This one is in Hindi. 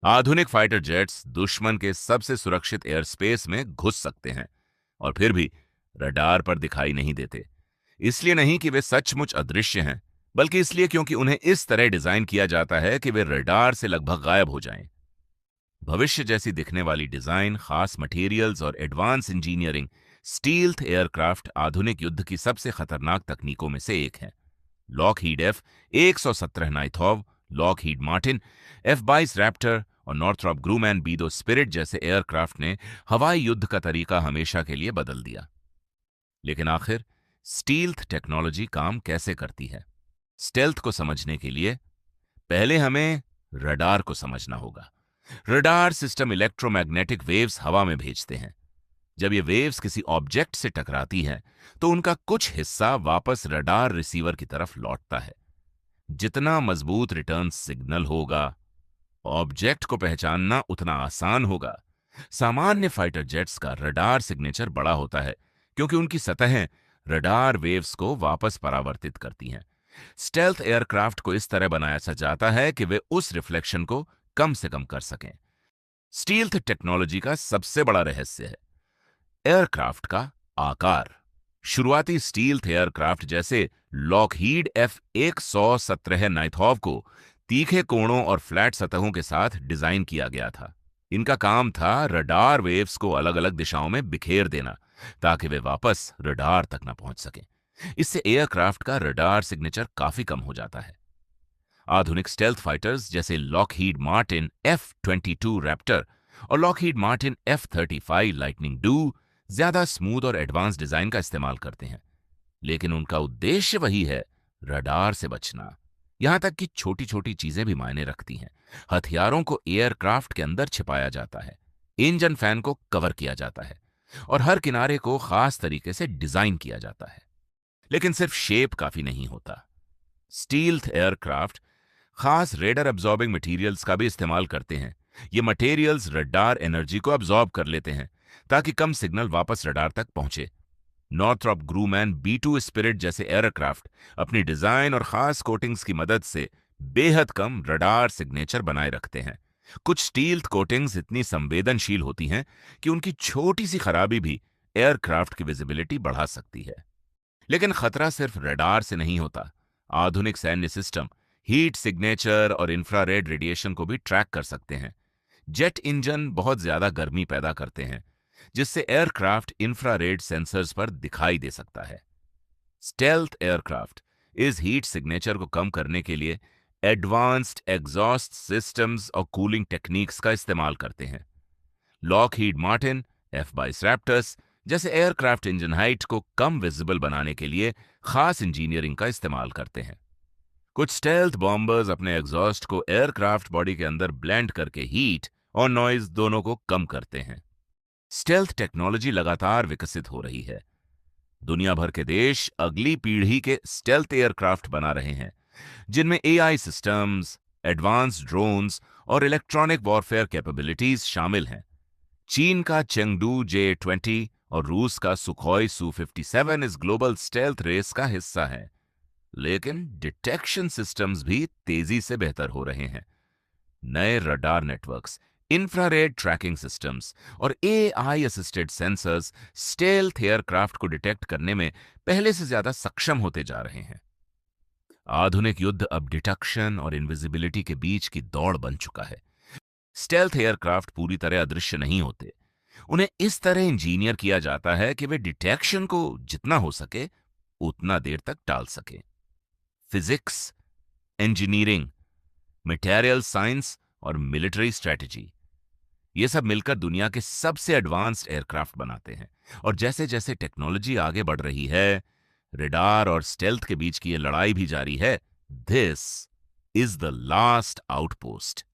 आधुनिक फाइटर जेट्स दुश्मन के सबसे सुरक्षित एयर स्पेस में घुस सकते हैं और फिर भी रडार पर दिखाई नहीं देते। इसलिए नहीं कि वे सचमुच अदृश्य हैं, बल्कि इसलिए क्योंकि उन्हें इस तरह डिजाइन किया जाता है कि वे रडार से लगभग गायब हो जाएं। भविष्य जैसी दिखने वाली डिजाइन, खास मटेरियल्स और एडवांस इंजीनियरिंग स्टील्थ एयरक्राफ्ट आधुनिक युद्ध की सबसे खतरनाक तकनीकों में से एक है। Lockheed F-117 Nighthawk, Lockheed Martin F-22 Raptor और नॉर्थरॉप ग्रूमैन B-2 स्पिरिट जैसे एयरक्राफ्ट ने हवाई युद्ध का तरीका हमेशा के लिए बदल दिया। लेकिन आखिर स्टील्थ टेक्नोलॉजी काम कैसे करती है? स्टेल्थ को समझने के लिए पहले हमें रडार को समझना होगा। रडार सिस्टम इलेक्ट्रोमैग्नेटिक वेव्स हवा में भेजते हैं। जब ये वेव्स किसी ऑब्जेक्ट से टकराती हैं, तो उनका कुछ हिस्सा वापस रडार रिसीवर की तरफ लौटता है। जितना मजबूत रिटर्न सिग्नल होगा, ऑब्जेक्ट को पहचानना उतना आसान होगा। सामान्य फाइटर जेट्स का रडार सिग्नेचर बड़ा होता है, क्योंकि उनकी सतहें रडार वेव्स को वापस परावर्तित करती हैं। स्टेल्थ एयरक्राफ्ट को इस तरह बनाया जाता है कि वे उस रिफ्लेक्शन को कम से कम कर सकें। स्टील्थ टेक्नोलॉजी का सबसे बड़ा रहस्य है एयरक्राफ्ट का आकार। शुरुआती स्टील्थ एयरक्राफ्ट जैसे लॉकहीड F-117 नाइथॉव को तीखे कोणों और फ्लैट सतहों के साथ डिजाइन किया गया था। इनका काम था रडार वेव्स को अलग अलग दिशाओं में बिखेर देना, ताकि वे वापस रडार तक न पहुंच सकें। इससे एयरक्राफ्ट का रडार सिग्नेचर काफी कम हो जाता है। आधुनिक स्टेल्थ फाइटर्स जैसे लॉकहीड मार्टिन F-22 रैप्टर और Lockheed Martin F-35 lightning do ज्यादा स्मूथ और एडवांस डिजाइन का इस्तेमाल करते हैं, लेकिन उनका उद्देश्य वही है, रडार से बचना। यहां तक कि छोटी छोटी चीजें भी मायने रखती हैं। हथियारों को एयरक्राफ्ट के अंदर छिपाया जाता है, इंजन फैन को कवर किया जाता है और हर किनारे को खास तरीके से डिजाइन किया जाता है। लेकिन सिर्फ शेप काफी नहीं होता। स्टील्थ एयरक्राफ्ट खास रेडर अब्जॉर्बिंग मटेरियल्स का भी इस्तेमाल करते हैं। ये मटेरियल्स रडार एनर्जी को अब्जॉर्ब कर लेते हैं, ताकि कम सिग्नल वापस रडार तक पहुंचे। नॉर्थरॉप ग्रूमैन B-2 स्पिरिट जैसे एयरक्राफ्ट अपनी डिजाइन और खास कोटिंग्स की मदद से बेहद कम रडार सिग्नेचर बनाए रखते हैं। कुछ स्टील्थ कोटिंग्स इतनी संवेदनशील होती हैं कि उनकी छोटी सी खराबी भी एयरक्राफ्ट की विजिबिलिटी बढ़ा सकती है। लेकिन खतरा सिर्फ रडार से नहीं होता। आधुनिक सैन्य सिस्टम हीट सिग्नेचर और इंफ्रारेड रेडिएशन को भी ट्रैक कर सकते हैं। जेट इंजन बहुत ज्यादा गर्मी पैदा करते हैं, जिससे एयरक्राफ्ट इंफ्रारेड सेंसर्स पर दिखाई दे सकता है। स्टेल्थ एयरक्राफ्ट इस हीट सिग्नेचर को कम करने के लिए एडवांस्ड एग्जॉस्ट सिस्टम्स और कूलिंग टेक्निक्स का इस्तेमाल करते हैं। लॉकहीड मार्टिन F-22 रैप्टर्स जैसे एयरक्राफ्ट इंजन हाइट को कम विजिबल बनाने के लिए खास इंजीनियरिंग का इस्तेमाल करते हैं। कुछ स्टेल्थ बॉम्बर्स अपने एग्जॉस्ट को एयरक्राफ्ट बॉडी के अंदर ब्लेंड करके हीट और नॉइज दोनों को कम करते हैं। स्टेल्थ टेक्नोलॉजी लगातार विकसित हो रही है। दुनिया भर के देश अगली पीढ़ी के स्टेल्थ एयरक्राफ्ट बना रहे हैं, जिनमें AI सिस्टम्स, एडवांस ड्रोन्स और इलेक्ट्रॉनिक वॉरफेयर कैपेबिलिटीज शामिल हैं। चीन का चेंगडू J-20 और रूस का सुखोई Su-57 इस ग्लोबल स्टेल्थ रेस का हिस्सा है। लेकिन डिटेक्शन सिस्टम्स भी तेजी से बेहतर हो रहे हैं। नए radar networks, infrared tracking systems और AI assisted sensors stealth aircraft को डिटेक्ट करने में पहले से ज्यादा सक्षम होते जा रहे हैं। आधुनिक युद्ध अब डिटेक्शन और इनविजिबिलिटी के बीच की दौड़ बन चुका है। स्टेल्थ एयरक्राफ्ट पूरी तरह अदृश्य नहीं होते। उन्हें इस तरह इंजीनियर किया जाता है कि वे डिटेक्शन को जितना हो सके उतना देर तक टाल सके। फिजिक्स, इंजीनियरिंग, मटेरियल साइंस और मिलिट्री स्ट्रेटजी, ये सब मिलकर दुनिया के सबसे एडवांस्ड एयरक्राफ्ट बनाते हैं। और जैसे जैसे टेक्नोलॉजी आगे बढ़ रही है, रडार और स्टेल्थ के बीच की ये लड़ाई भी जारी है। This is the last outpost.